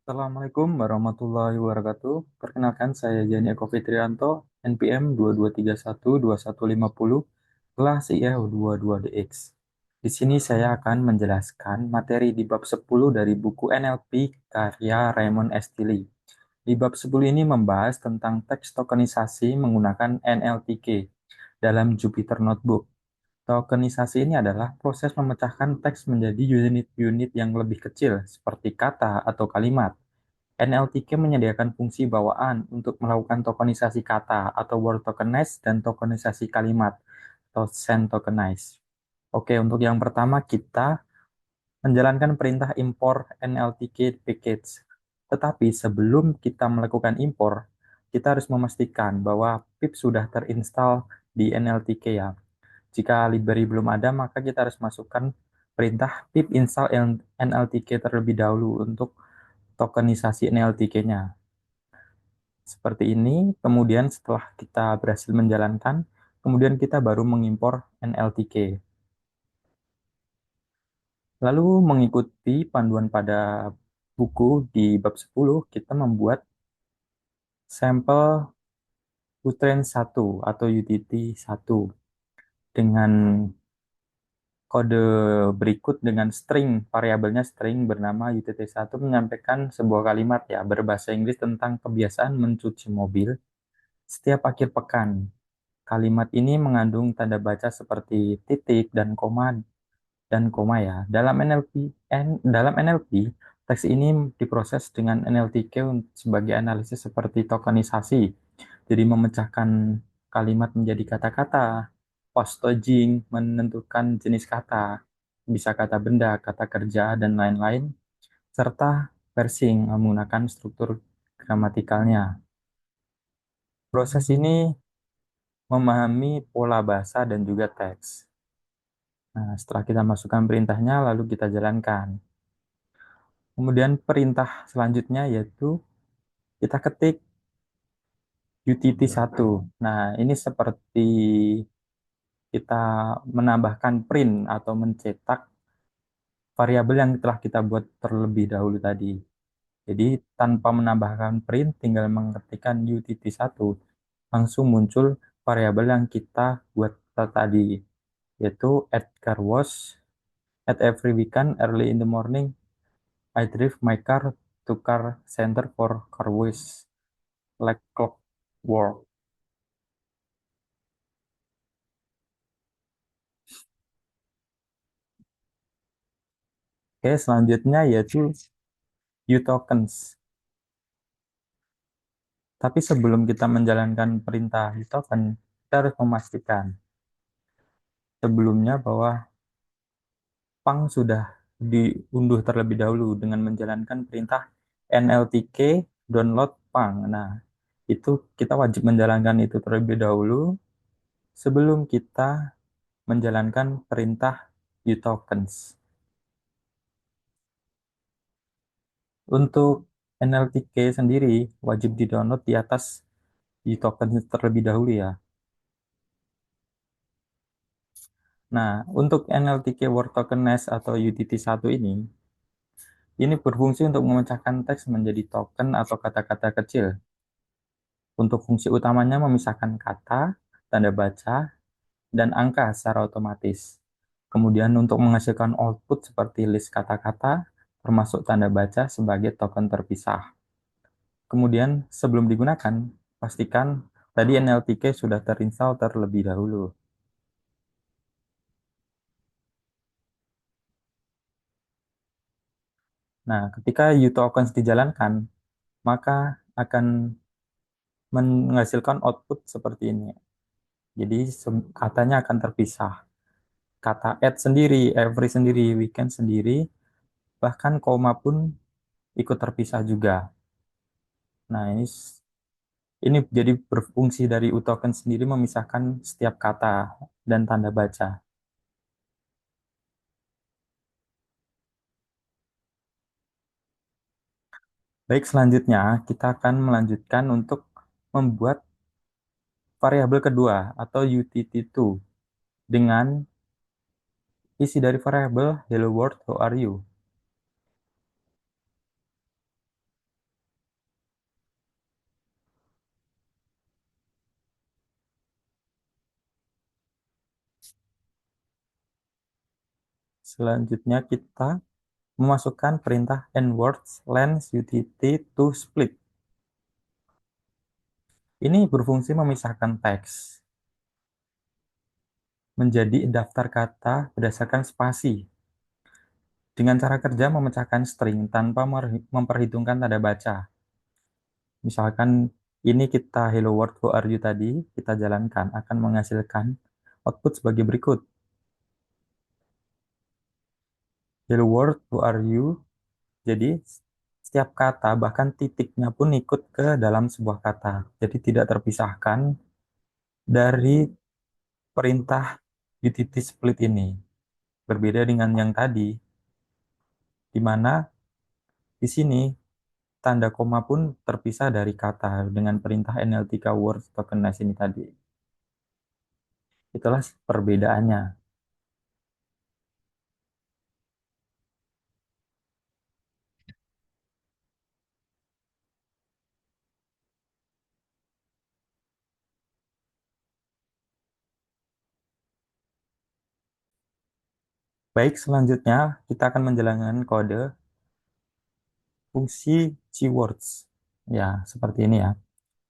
Assalamualaikum warahmatullahi wabarakatuh. Perkenalkan saya Jani Eko Fitrianto, NPM 22312150, kelas IF 22DX. Di sini saya akan menjelaskan materi di bab 10 dari buku NLP karya Raymond S. Tilley. Di bab 10 ini membahas tentang teks tokenisasi menggunakan NLTK dalam Jupyter Notebook. Tokenisasi ini adalah proses memecahkan teks menjadi unit-unit yang lebih kecil, seperti kata atau kalimat. NLTK menyediakan fungsi bawaan untuk melakukan tokenisasi kata atau word tokenize dan tokenisasi kalimat atau send tokenize. Oke, untuk yang pertama kita menjalankan perintah import NLTK package. Tetapi sebelum kita melakukan impor, kita harus memastikan bahwa pip sudah terinstall di NLTK ya. Jika library belum ada, maka kita harus masukkan perintah pip install NLTK terlebih dahulu untuk tokenisasi NLTK-nya. Seperti ini, kemudian setelah kita berhasil menjalankan, kemudian kita baru mengimpor NLTK. Lalu mengikuti panduan pada buku di bab 10, kita membuat sampel utrend 1 atau UTT 1 dengan kode berikut dengan string, variabelnya string bernama UTT1 menyampaikan sebuah kalimat ya berbahasa Inggris tentang kebiasaan mencuci mobil setiap akhir pekan. Kalimat ini mengandung tanda baca seperti titik dan koma ya. Dalam NLP, teks ini diproses dengan NLTK sebagai analisis seperti tokenisasi. Jadi memecahkan kalimat menjadi kata-kata, staging menentukan jenis kata, bisa kata benda, kata kerja, dan lain-lain, serta parsing menggunakan struktur gramatikalnya. Proses ini memahami pola bahasa dan juga teks. Nah, setelah kita masukkan perintahnya, lalu kita jalankan. Kemudian perintah selanjutnya yaitu kita ketik UTT1. Nah, ini seperti kita menambahkan print atau mencetak variabel yang telah kita buat terlebih dahulu tadi. Jadi, tanpa menambahkan print, tinggal mengetikkan UTT1, langsung muncul variabel yang kita buat tadi, yaitu at car wash at every weekend early in the morning I drive my car to car center for car wash like clockwork. Oke, selanjutnya yaitu uTokens. Tapi sebelum kita menjalankan perintah uToken, kita harus memastikan sebelumnya bahwa Pang sudah diunduh terlebih dahulu dengan menjalankan perintah NLTK download Pang. Nah, itu kita wajib menjalankan itu terlebih dahulu sebelum kita menjalankan perintah uTokens. Untuk NLTK sendiri wajib di-download di atas uTokens terlebih dahulu ya. Nah, untuk NLTK Word Tokenize atau UTT1 ini berfungsi untuk memecahkan teks menjadi token atau kata-kata kecil. Untuk fungsi utamanya memisahkan kata, tanda baca, dan angka secara otomatis. Kemudian untuk menghasilkan output seperti list kata-kata, termasuk tanda baca sebagai token terpisah. Kemudian sebelum digunakan, pastikan tadi NLTK sudah terinstall terlebih dahulu. Nah, ketika uTokens dijalankan, maka akan menghasilkan output seperti ini. Jadi katanya akan terpisah. Kata at sendiri, every sendiri, weekend sendiri, bahkan koma pun ikut terpisah juga. Nah, ini jadi berfungsi dari uToken sendiri memisahkan setiap kata dan tanda baca. Baik, selanjutnya kita akan melanjutkan untuk membuat variabel kedua atau UTT2 dengan isi dari variabel hello world, how are you? Selanjutnya kita memasukkan perintah nwords length utility to split. Ini berfungsi memisahkan teks menjadi daftar kata berdasarkan spasi dengan cara kerja memecahkan string tanpa memperhitungkan tanda baca. Misalkan ini kita hello world who are you tadi, kita jalankan akan menghasilkan output sebagai berikut. Hello world who are you. Jadi setiap kata bahkan titiknya pun ikut ke dalam sebuah kata. Jadi tidak terpisahkan dari perintah utility split ini. Berbeda dengan yang tadi, di mana di sini tanda koma pun terpisah dari kata dengan perintah NLTK word tokenize ini tadi. Itulah perbedaannya. Baik, selanjutnya kita akan menjalankan kode fungsi keywords. Ya, seperti ini ya.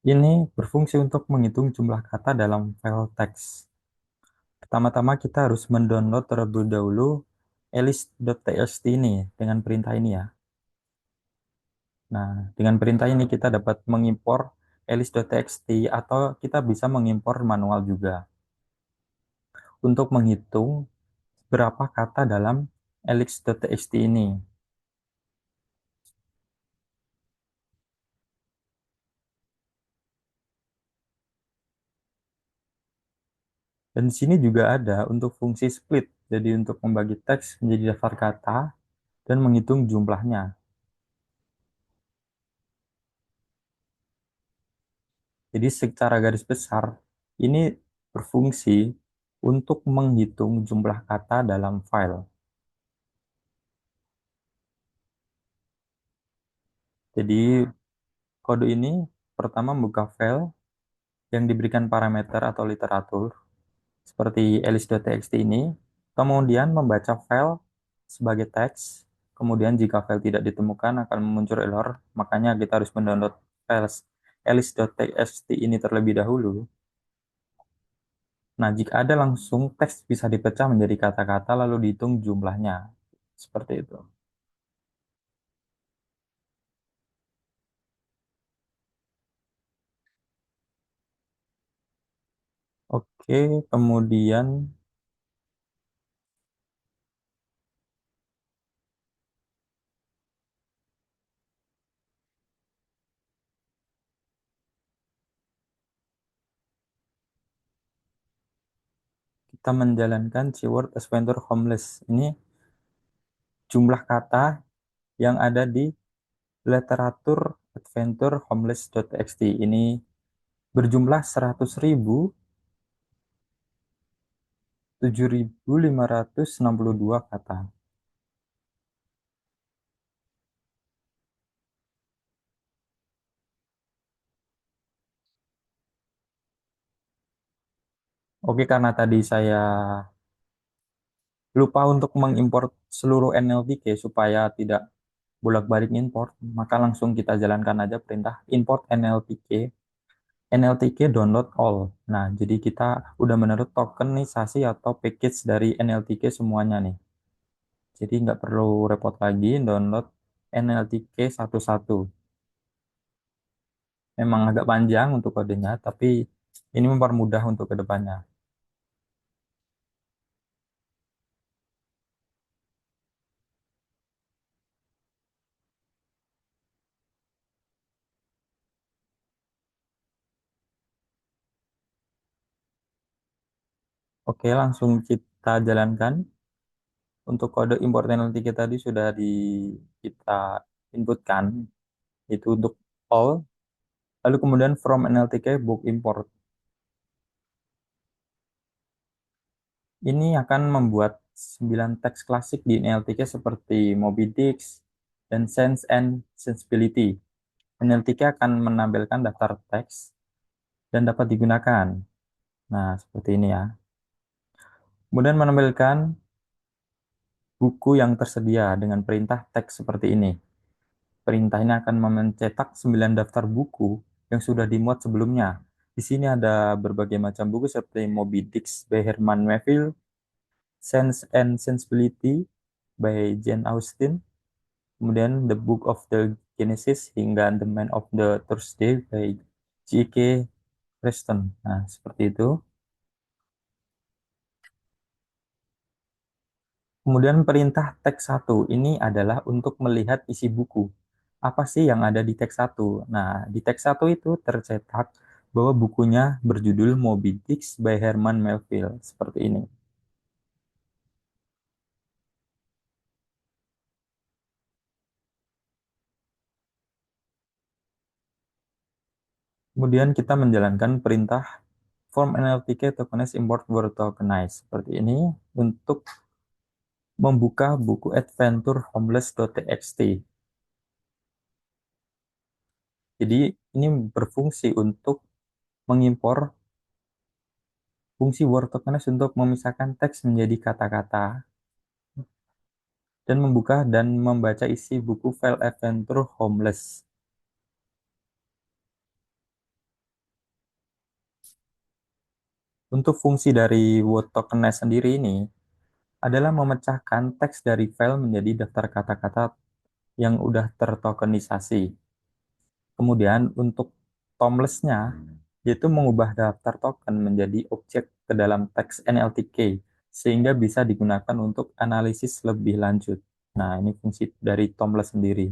Ini berfungsi untuk menghitung jumlah kata dalam file teks. Pertama-tama kita harus mendownload terlebih dahulu list.txt ini dengan perintah ini ya. Nah, dengan perintah ini kita dapat mengimpor list.txt atau kita bisa mengimpor manual juga untuk menghitung berapa kata dalam list.txt ini. Dan di sini juga ada untuk fungsi split, jadi untuk membagi teks menjadi daftar kata dan menghitung jumlahnya. Jadi secara garis besar, ini berfungsi untuk menghitung jumlah kata dalam file. Jadi kode ini pertama membuka file yang diberikan parameter atau literatur seperti list.txt ini, kemudian membaca file sebagai teks, kemudian jika file tidak ditemukan akan muncul error, makanya kita harus mendownload files list.txt ini terlebih dahulu. Nah, jika ada langsung teks bisa dipecah menjadi kata-kata lalu dihitung jumlahnya. Seperti itu. Oke, kemudian kita menjalankan keyword adventure homeless. Ini jumlah kata yang ada di literatur adventure homeless.txt. Ini berjumlah 100.007.562 kata. Oke, karena tadi saya lupa untuk mengimport seluruh NLTK supaya tidak bolak-balik import, maka langsung kita jalankan aja perintah import NLTK download all. Nah, jadi kita udah menurut tokenisasi atau package dari NLTK semuanya nih. Jadi nggak perlu repot lagi download NLTK satu-satu. Memang agak panjang untuk kodenya, tapi ini mempermudah untuk kedepannya. Oke, langsung kita jalankan. Untuk kode import NLTK tadi sudah kita inputkan, itu untuk all. Lalu kemudian from NLTK book import. Ini akan membuat 9 teks klasik di NLTK seperti Moby Dick dan Sense and Sensibility. NLTK akan menampilkan daftar teks dan dapat digunakan. Nah, seperti ini ya. Kemudian menampilkan buku yang tersedia dengan perintah teks seperti ini. Perintah ini akan mencetak 9 daftar buku yang sudah dimuat sebelumnya. Di sini ada berbagai macam buku seperti Moby Dick by Herman Melville, Sense and Sensibility by Jane Austen, kemudian The Book of the Genesis hingga The Man of the Thursday by G.K. Preston. Nah, seperti itu. Kemudian perintah teks satu ini adalah untuk melihat isi buku. Apa sih yang ada di teks satu? Nah, di teks satu itu tercetak bahwa bukunya berjudul Moby Dick by Herman Melville. Seperti ini. Kemudian kita menjalankan perintah form NLTK tokenize import word tokenize. Seperti ini untuk membuka buku adventure homeless.txt. Jadi ini berfungsi untuk mengimpor fungsi word tokenize untuk memisahkan teks menjadi kata-kata dan membuka dan membaca isi buku file adventure homeless. Untuk fungsi dari word tokenize sendiri ini adalah memecahkan teks dari file menjadi daftar kata-kata yang udah tertokenisasi. Kemudian untuk Tomless-nya yaitu mengubah daftar token menjadi objek ke dalam teks NLTK sehingga bisa digunakan untuk analisis lebih lanjut. Nah, ini fungsi dari Tomless sendiri.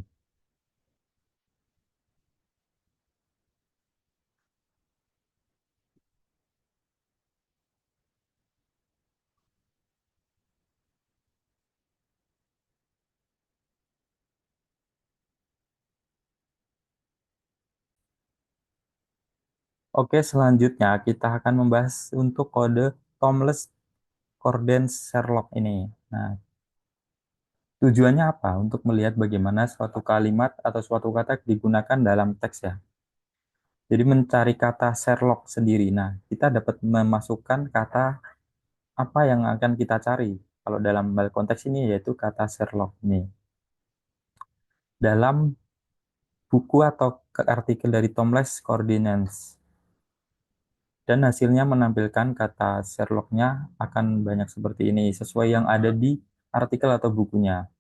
Oke, selanjutnya kita akan membahas untuk kode Tomless Cordance Sherlock ini. Nah, tujuannya apa? Untuk melihat bagaimana suatu kalimat atau suatu kata digunakan dalam teks ya. Jadi mencari kata Sherlock sendiri. Nah, kita dapat memasukkan kata apa yang akan kita cari. Kalau dalam konteks ini yaitu kata Sherlock ini. Dalam buku atau artikel dari Tomless Coordinates. Dan hasilnya menampilkan kata Sherlocknya akan banyak seperti ini, sesuai yang ada di artikel atau bukunya.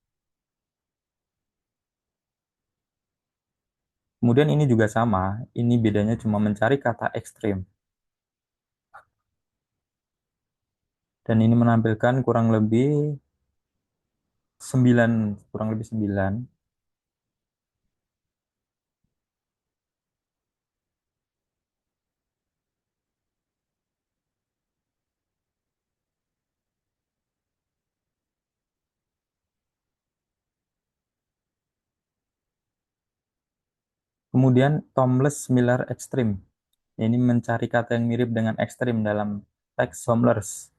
Kemudian ini juga sama, ini bedanya cuma mencari kata ekstrim. Dan ini menampilkan sembilan, kurang lebih 9. Kemudian Tomless Miller Extreme. Ini mencari kata yang mirip dengan ekstrim dalam teks Tomless.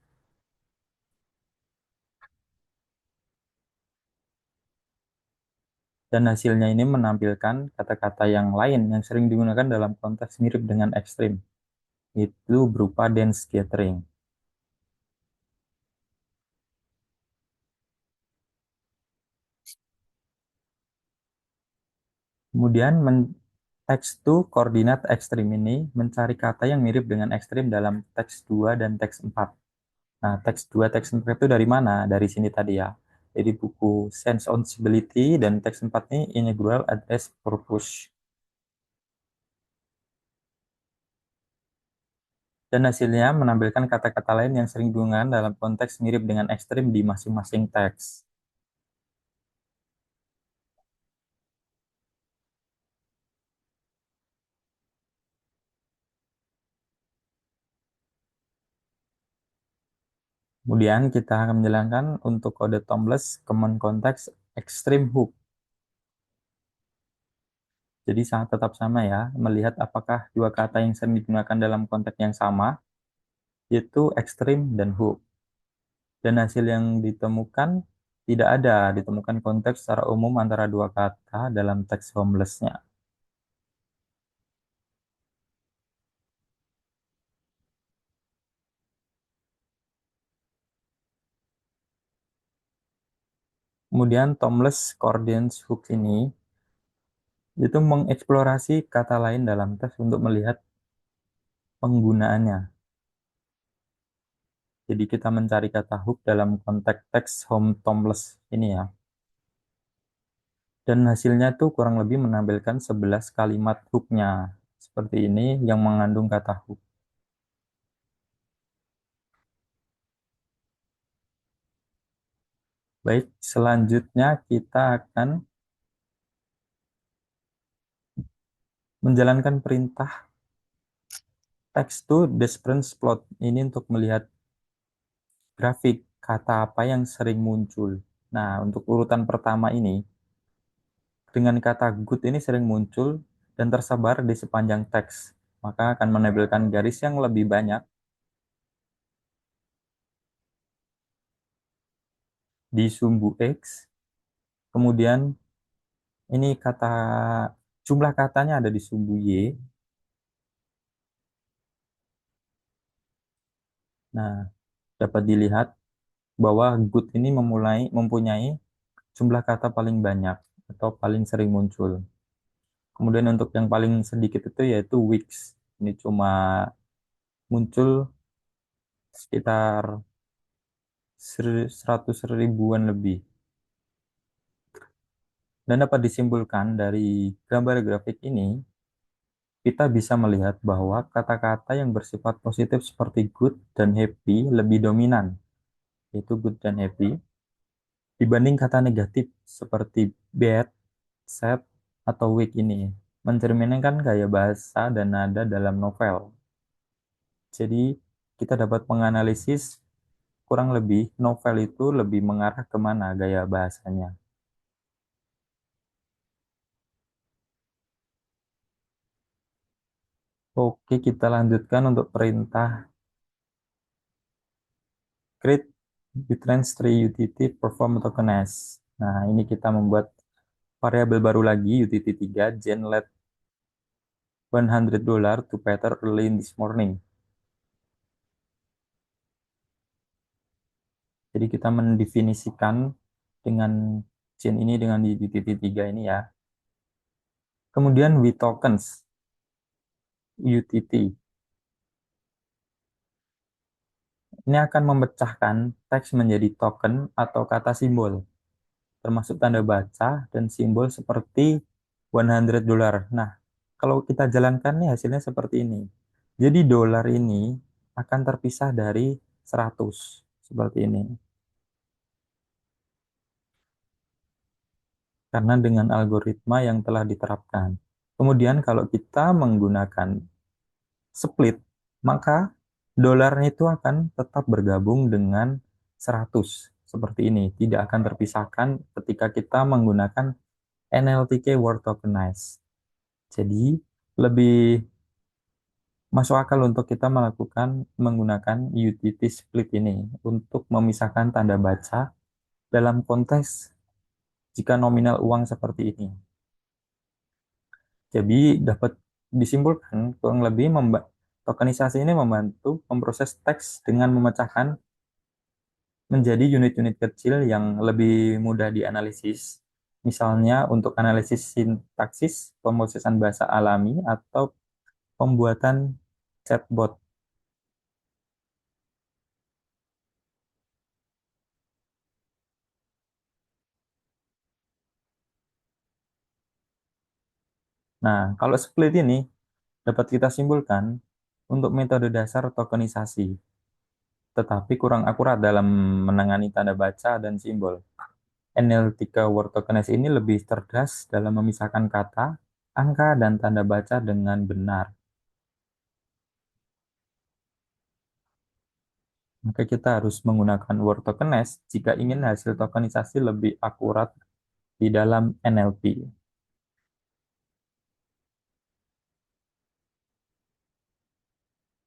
Dan hasilnya ini menampilkan kata-kata yang lain yang sering digunakan dalam konteks mirip dengan ekstrim. Itu berupa dense gathering. Kemudian teks to koordinat ekstrim ini mencari kata yang mirip dengan ekstrim dalam teks 2 dan teks 4. Nah, teks 2, teks 4 itu dari mana? Dari sini tadi ya. Jadi buku Sense on Stability dan teks 4 ini Inaugural Address Purpose. Dan hasilnya menampilkan kata-kata lain yang sering digunakan dalam konteks mirip dengan ekstrim di masing-masing teks. Kemudian kita akan menjalankan untuk kode Tomless Common Context Extreme Hook. Jadi sangat tetap sama ya, melihat apakah dua kata yang sering digunakan dalam konteks yang sama, yaitu extreme dan hook. Dan hasil yang ditemukan tidak ada ditemukan konteks secara umum antara dua kata dalam teks homelessnya. Kemudian Tomless Coordinates Hook ini itu mengeksplorasi kata lain dalam teks untuk melihat penggunaannya. Jadi kita mencari kata hook dalam konteks teks home Tomless ini ya. Dan hasilnya tuh kurang lebih menampilkan 11 kalimat hooknya. Seperti ini yang mengandung kata hook. Baik, selanjutnya kita akan menjalankan perintah text to difference plot ini untuk melihat grafik kata apa yang sering muncul. Nah, untuk urutan pertama ini, dengan kata good ini sering muncul dan tersebar di sepanjang teks, maka akan menampilkan garis yang lebih banyak di sumbu X. Kemudian ini kata jumlah katanya ada di sumbu Y. Nah, dapat dilihat bahwa good ini mempunyai jumlah kata paling banyak atau paling sering muncul. Kemudian untuk yang paling sedikit itu yaitu weeks. Ini cuma muncul sekitar 100 ribuan lebih. Dan dapat disimpulkan dari gambar grafik ini, kita bisa melihat bahwa kata-kata yang bersifat positif seperti good dan happy lebih dominan, yaitu good dan happy, dibanding kata negatif seperti bad, sad, atau weak ini. Mencerminkan gaya bahasa dan nada dalam novel. Jadi, kita dapat menganalisis kurang lebih novel itu lebih mengarah kemana gaya bahasanya. Oke, kita lanjutkan untuk perintah create Bitrange 3 UTT perform tokenize. Nah, ini kita membuat variabel baru lagi UTT 3 generate $100 to Peter early in this morning. Jadi kita mendefinisikan dengan chain ini dengan UTT 3 ini ya. Kemudian we tokens UTT. Ini akan memecahkan teks menjadi token atau kata simbol, termasuk tanda baca dan simbol seperti $100. Nah, kalau kita jalankan nih hasilnya seperti ini. Jadi dolar ini akan terpisah dari 100 seperti ini. Karena dengan algoritma yang telah diterapkan. Kemudian kalau kita menggunakan split, maka dolarnya itu akan tetap bergabung dengan 100 seperti ini. Tidak akan terpisahkan ketika kita menggunakan NLTK Word Tokenize. Jadi lebih masuk akal untuk kita menggunakan UTT split ini untuk memisahkan tanda baca dalam konteks jika nominal uang seperti ini. Jadi dapat disimpulkan kurang lebih tokenisasi ini membantu memproses teks dengan memecahkan menjadi unit-unit kecil yang lebih mudah dianalisis. Misalnya untuk analisis sintaksis, pemrosesan bahasa alami, atau pembuatan chatbot. Nah, kalau split ini dapat kita simpulkan untuk metode dasar tokenisasi, tetapi kurang akurat dalam menangani tanda baca dan simbol. NL3 Word Tokenize ini lebih cerdas dalam memisahkan kata, angka, dan tanda baca dengan benar. Maka kita harus menggunakan Word Tokenize jika ingin hasil tokenisasi lebih akurat di dalam NLP.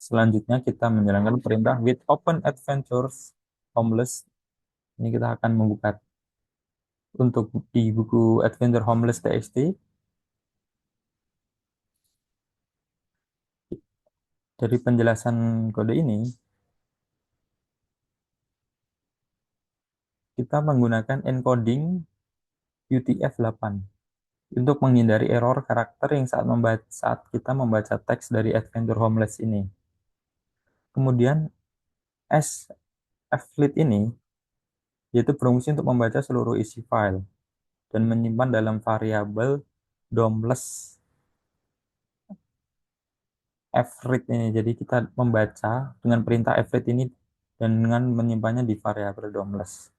Selanjutnya kita menjalankan perintah with open adventures homeless. Ini kita akan membuka untuk di buku Adventure Homeless TXT. Dari penjelasan kode ini, kita menggunakan encoding UTF-8 untuk menghindari error karakter yang saat kita membaca teks dari Adventure Homeless ini. Kemudian sflit ini yaitu berfungsi untuk membaca seluruh isi file dan menyimpan dalam variabel DOM-less fread ini. Jadi kita membaca dengan perintah fread ini dan dengan menyimpannya di variabel DOM-less.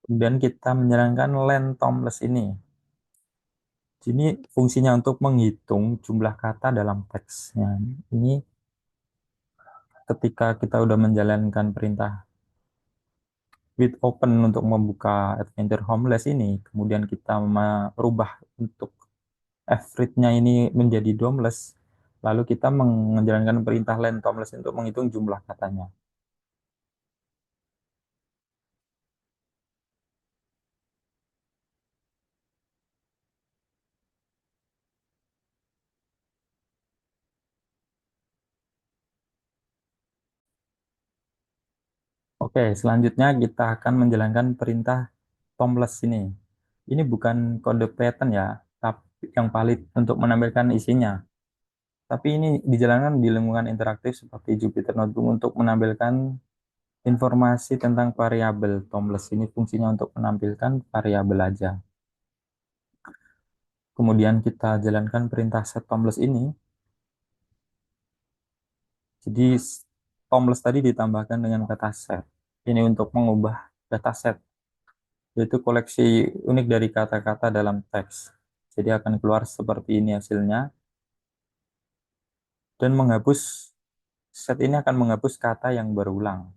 Kemudian kita menjalankan len tomless ini. Ini fungsinya untuk menghitung jumlah kata dalam teksnya. Ini ketika kita udah menjalankan perintah with open untuk membuka Adventure Homeless ini, kemudian kita merubah untuk fread-nya ini menjadi DOM-less, lalu kita menjalankan perintah len tomless untuk menghitung jumlah katanya. Oke, selanjutnya kita akan menjalankan perintah tomless ini. Ini bukan kode Python ya, tapi yang valid untuk menampilkan isinya. Tapi ini dijalankan di lingkungan interaktif seperti Jupyter Notebook untuk menampilkan informasi tentang variabel. Tomless ini fungsinya untuk menampilkan variabel aja. Kemudian kita jalankan perintah set tomless ini. Jadi tomless tadi ditambahkan dengan kata set. Ini untuk mengubah dataset, yaitu koleksi unik dari kata-kata dalam teks. Jadi akan keluar seperti ini hasilnya. Dan menghapus set ini akan menghapus kata yang berulang.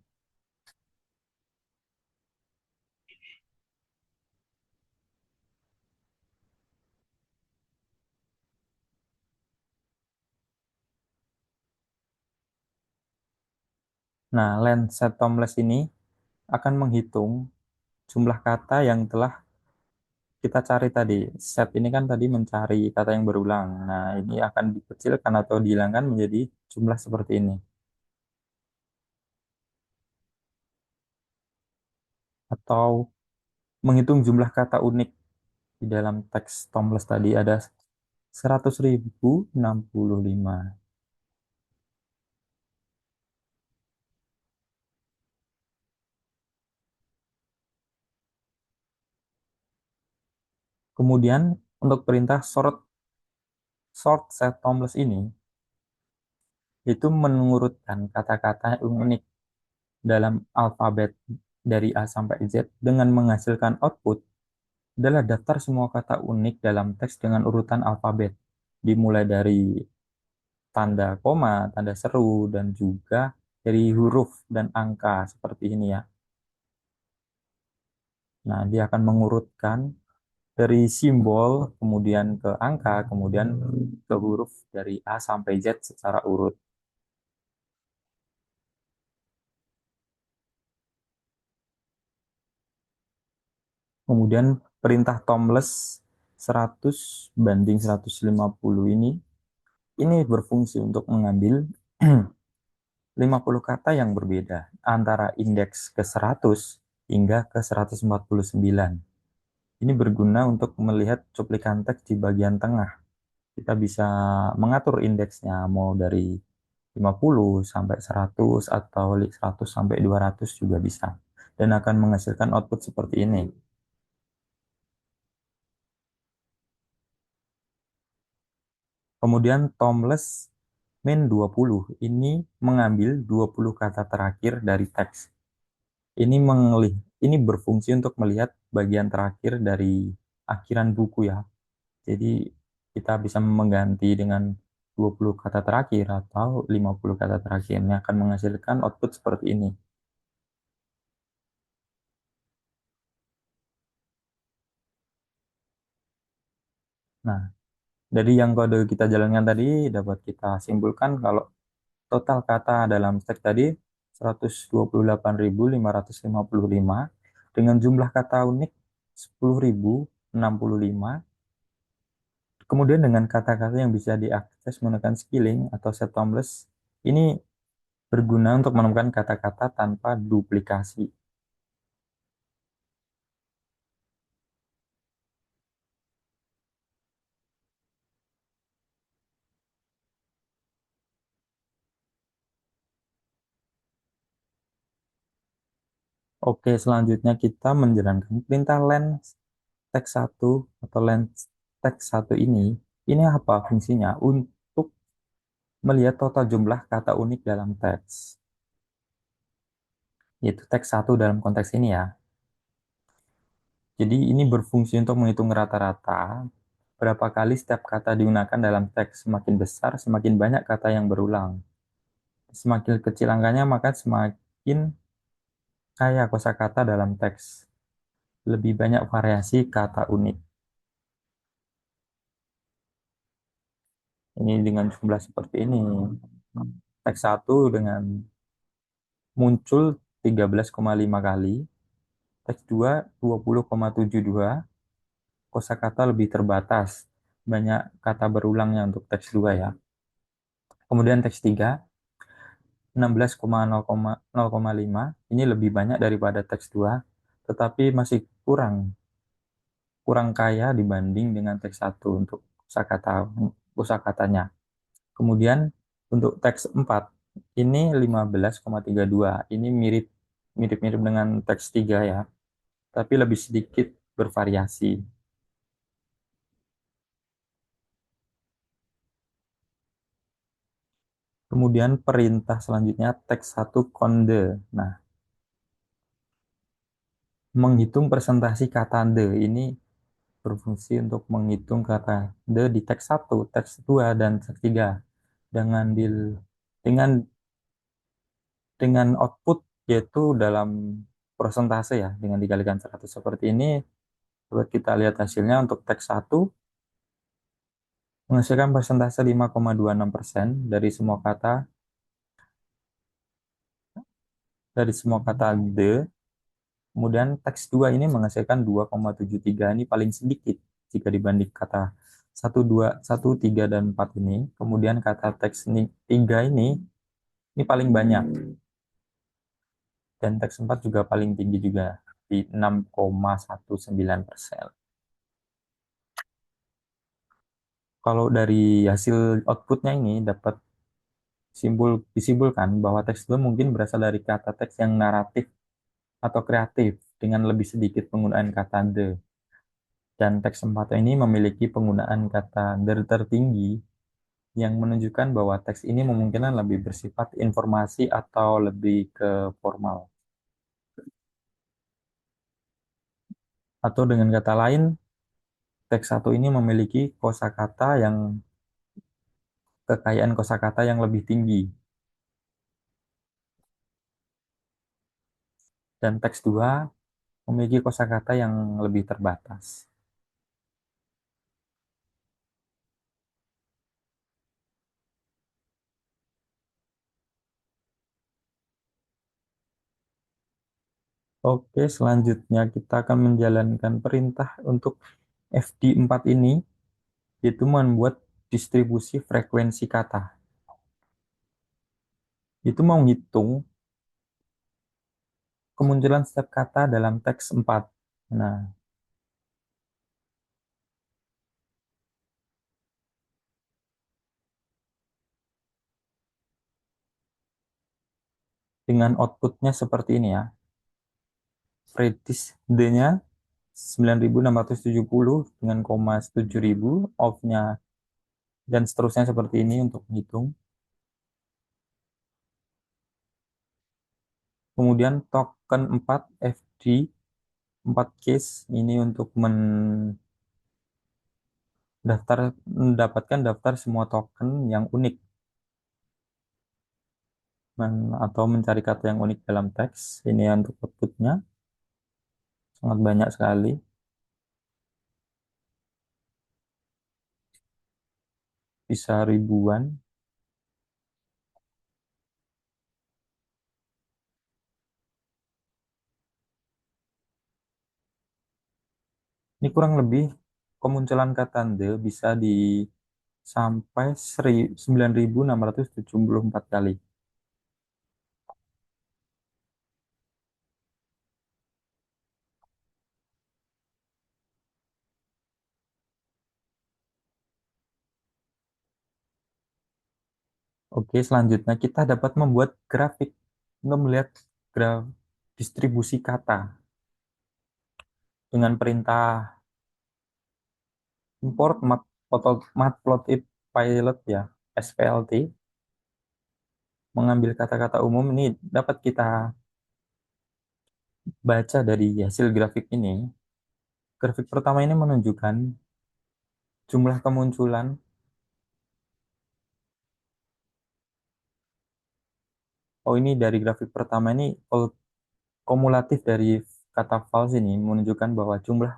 Nah, len set tomless ini akan menghitung jumlah kata yang telah kita cari tadi. Set ini kan tadi mencari kata yang berulang. Nah, ini akan dikecilkan atau dihilangkan menjadi jumlah seperti ini. Atau menghitung jumlah kata unik di dalam teks tomless tadi ada 100.065. Kemudian untuk perintah sort set tomless ini itu mengurutkan kata-kata yang unik dalam alfabet dari A sampai Z dengan menghasilkan output adalah daftar semua kata unik dalam teks dengan urutan alfabet, dimulai dari tanda koma, tanda seru, dan juga dari huruf dan angka seperti ini ya. Nah, dia akan mengurutkan dari simbol, kemudian ke angka, kemudian ke huruf dari A sampai Z secara urut. Kemudian perintah Tomless 100 banding 150 ini berfungsi untuk mengambil 50 kata yang berbeda antara indeks ke 100 hingga ke 149. Ini berguna untuk melihat cuplikan teks di bagian tengah. Kita bisa mengatur indeksnya mau dari 50 sampai 100 atau 100 sampai 200 juga bisa. Dan akan menghasilkan output seperti ini. Kemudian Tomless min 20 ini mengambil 20 kata terakhir dari teks. Ini berfungsi untuk melihat bagian terakhir dari akhiran buku ya. Jadi kita bisa mengganti dengan 20 kata terakhir atau 50 kata terakhir. Ini akan menghasilkan output seperti ini. Nah, dari yang kode kita jalankan tadi dapat kita simpulkan kalau total kata dalam teks tadi 128.555 dengan jumlah kata unik 10.065 Kemudian dengan kata-kata yang bisa diakses menggunakan skilling atau set tomless, ini berguna untuk menemukan kata-kata tanpa duplikasi. Oke, selanjutnya kita menjalankan perintah len teks satu atau len teks satu ini. Ini apa fungsinya? Untuk melihat total jumlah kata unik dalam teks, yaitu teks satu dalam konteks ini ya. Jadi ini berfungsi untuk menghitung rata-rata berapa kali setiap kata digunakan dalam teks. Semakin besar, semakin banyak kata yang berulang. Semakin kecil angkanya, maka semakin kaya kosakata dalam teks. Lebih banyak variasi kata unik. Ini dengan jumlah seperti ini. Teks satu dengan muncul 13,5 kali, teks 2 20,72, kosakata lebih terbatas. Banyak kata berulangnya untuk teks 2 ya. Kemudian teks 3 16,0,0,5, ini lebih banyak daripada teks 2, tetapi masih kurang kurang kaya dibanding dengan teks satu untuk kosakatanya. Kemudian untuk teks 4 ini 15,32. Ini mirip-mirip dengan teks 3 ya, tapi lebih sedikit bervariasi. Kemudian perintah selanjutnya teks satu konde. Nah, menghitung presentasi kata de ini berfungsi untuk menghitung kata de di teks satu, teks 2 dan teks 3 dengan dengan output yaitu dalam persentase ya, dengan dikalikan 100 seperti ini. Coba kita lihat hasilnya untuk teks satu menghasilkan persentase 5,26% dari semua kata the. Kemudian teks 2 ini menghasilkan 2,73. Ini paling sedikit jika dibanding kata satu 2 1 3 dan 4 ini. Kemudian kata teks 3 ini paling banyak, dan teks 4 juga paling tinggi juga di 6,19%. Kalau dari hasil outputnya ini dapat disimpulkan bahwa teks 2 mungkin berasal dari kata teks yang naratif atau kreatif dengan lebih sedikit penggunaan kata the. Dan teks 4 ini memiliki penggunaan kata the tertinggi yang menunjukkan bahwa teks ini memungkinkan lebih bersifat informasi atau lebih ke formal. Atau dengan kata lain, teks satu ini memiliki kosakata yang kekayaan kosakata yang lebih tinggi, dan teks 2 memiliki kosakata yang lebih terbatas. Oke, selanjutnya kita akan menjalankan perintah untuk FD4 ini, yaitu membuat distribusi frekuensi kata. Itu mau ngitung kemunculan setiap kata dalam teks 4. Nah, dengan outputnya seperti ini ya. Predis D-nya 9.670 dengan koma 7.000, off-nya dan seterusnya seperti ini untuk menghitung. Kemudian token 4 FD 4 case ini untuk mendapatkan daftar semua token yang unik, atau mencari kata yang unik dalam teks. Ini untuk outputnya sangat banyak sekali, bisa ribuan. Ini kurang lebih kemunculan kata the bisa di sampai 9.674 kali. Oke, selanjutnya kita dapat membuat grafik untuk melihat graf distribusi kata dengan perintah import matplotlib pilot ya, SPLT, mengambil kata-kata umum ini dapat kita baca dari hasil grafik ini. Grafik pertama ini menunjukkan jumlah kemunculan. Oh, ini dari grafik pertama ini kumulatif dari kata false ini menunjukkan bahwa jumlah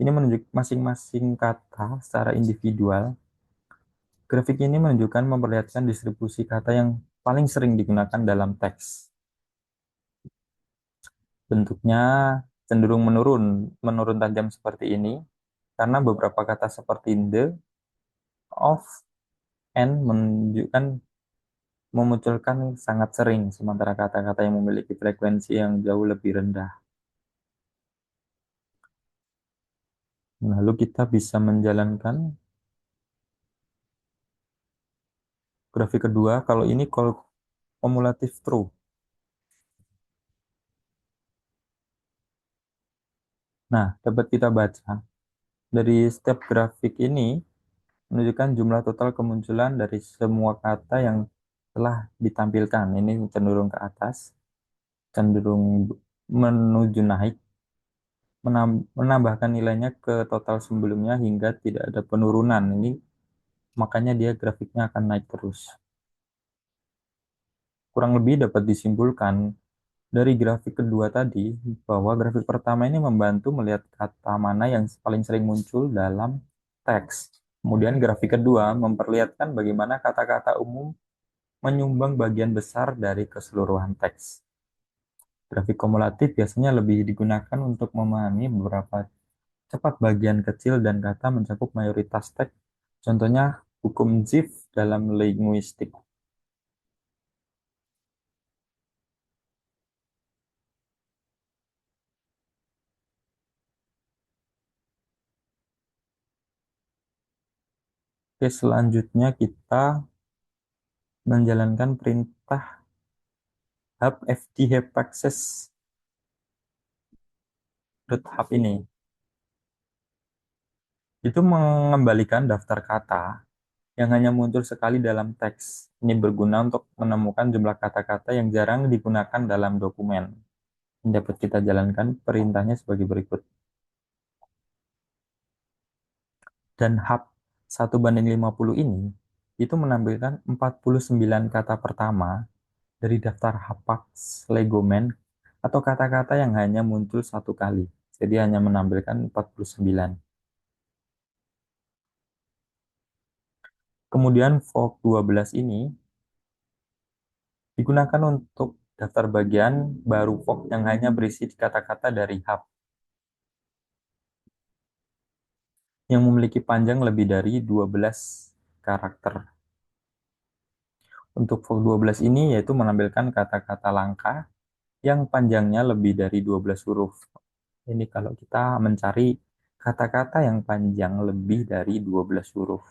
ini menunjuk masing-masing kata secara individual. Grafik ini menunjukkan memperlihatkan distribusi kata yang paling sering digunakan dalam teks. Bentuknya cenderung menurun tajam seperti ini karena beberapa kata seperti the, of, and menunjukkan memunculkan sangat sering, sementara kata-kata yang memiliki frekuensi yang jauh lebih rendah. Lalu kita bisa menjalankan grafik kedua. Kalau ini kumulatif true. Nah, dapat kita baca dari setiap grafik ini menunjukkan jumlah total kemunculan dari semua kata yang telah ditampilkan. Ini cenderung ke atas, cenderung menuju naik, menambahkan nilainya ke total sebelumnya hingga tidak ada penurunan. Ini makanya dia grafiknya akan naik terus. Kurang lebih dapat disimpulkan dari grafik kedua tadi bahwa grafik pertama ini membantu melihat kata mana yang paling sering muncul dalam teks. Kemudian grafik kedua memperlihatkan bagaimana kata-kata umum menyumbang bagian besar dari keseluruhan teks. Grafik kumulatif biasanya lebih digunakan untuk memahami beberapa cepat bagian kecil dan kata mencakup mayoritas teks. Contohnya hukum Zipf dalam linguistik. Oke, selanjutnya kita menjalankan perintah hub fdhpaccess.hub ini. Itu mengembalikan daftar kata yang hanya muncul sekali dalam teks. Ini berguna untuk menemukan jumlah kata-kata yang jarang digunakan dalam dokumen. Ini dapat kita jalankan perintahnya sebagai berikut. Dan hub 1:50 ini itu menampilkan 49 kata pertama dari daftar hapax legomen atau kata-kata yang hanya muncul satu kali. Jadi hanya menampilkan 49. Kemudian fork 12 ini digunakan untuk daftar bagian baru fork yang hanya berisi kata-kata dari hub yang memiliki panjang lebih dari 12 karakter. Untuk fork 12 ini yaitu menampilkan kata-kata langka yang panjangnya lebih dari 12 huruf. Ini kalau kita mencari kata-kata yang panjang lebih dari 12 huruf.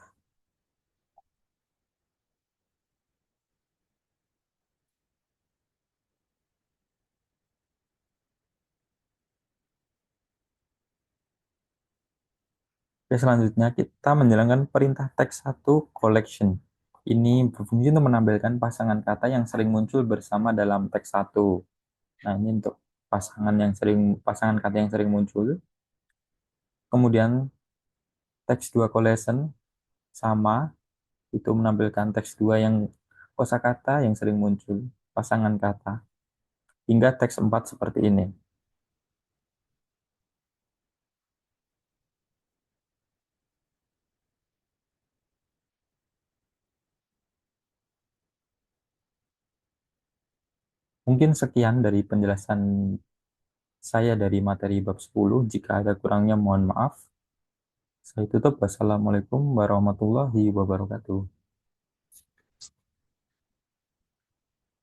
Oke, selanjutnya kita menjalankan perintah teks 1 collection. Ini berfungsi untuk menampilkan pasangan kata yang sering muncul bersama dalam teks 1. Nah, ini untuk pasangan kata yang sering muncul. Kemudian teks 2 collection sama itu menampilkan teks 2 yang kosakata yang sering muncul, pasangan kata. Hingga teks 4 seperti ini. Mungkin sekian dari penjelasan saya dari materi bab 10. Jika ada kurangnya mohon maaf. Saya tutup. Wassalamualaikum warahmatullahi wabarakatuh.